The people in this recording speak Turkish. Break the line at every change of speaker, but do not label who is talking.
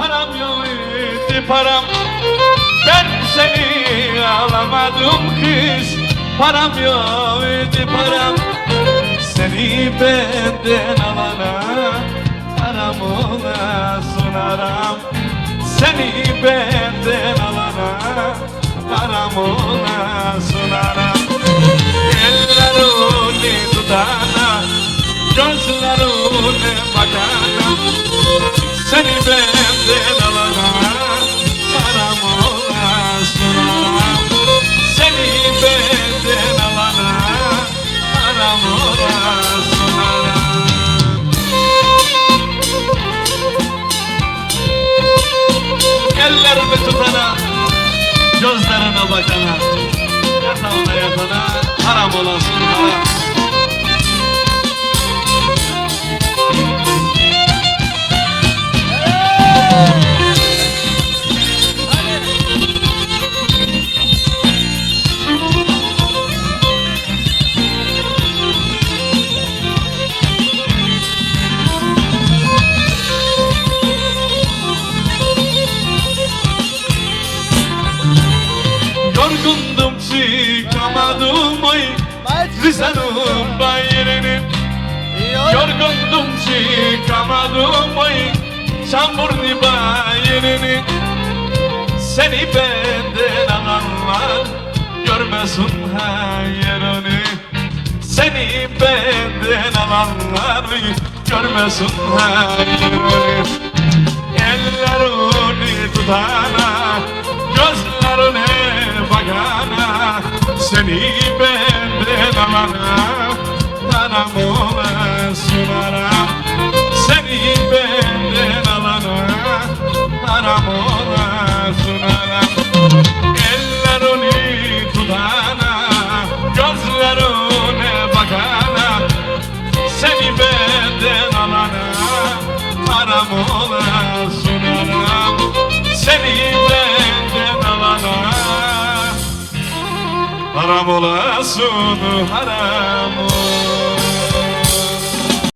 Param yok idi param, ben seni alamadım kız. Param yok idi param, seni benden alana haram olasın haram. Seni benden alana haram olasın haram. Ellerini tutana, gözlerine bakana, seni benden alana haram olasın haram. Seni benden alana haram olasın haram. Ellerini tutana, gözlerine bakana, yatağına yatana haram olasın haram. Yorgundum çıkamadım oy Rize'nin bayırını. Yorgundum çıkamadım oy Çamburnu bayırını. Seni benden alanlar görmesin hayırını. Seni benden alanlar görmesin hayırını. Ellerini tutana, gözlerine bakana, seni benden alana haram olasın haram. Seni benden alana haram olasın haram. Ellerini tutana, gözlerine bakana, seni benden alana haram olasın haram. Seni benden alana haram olasın haram.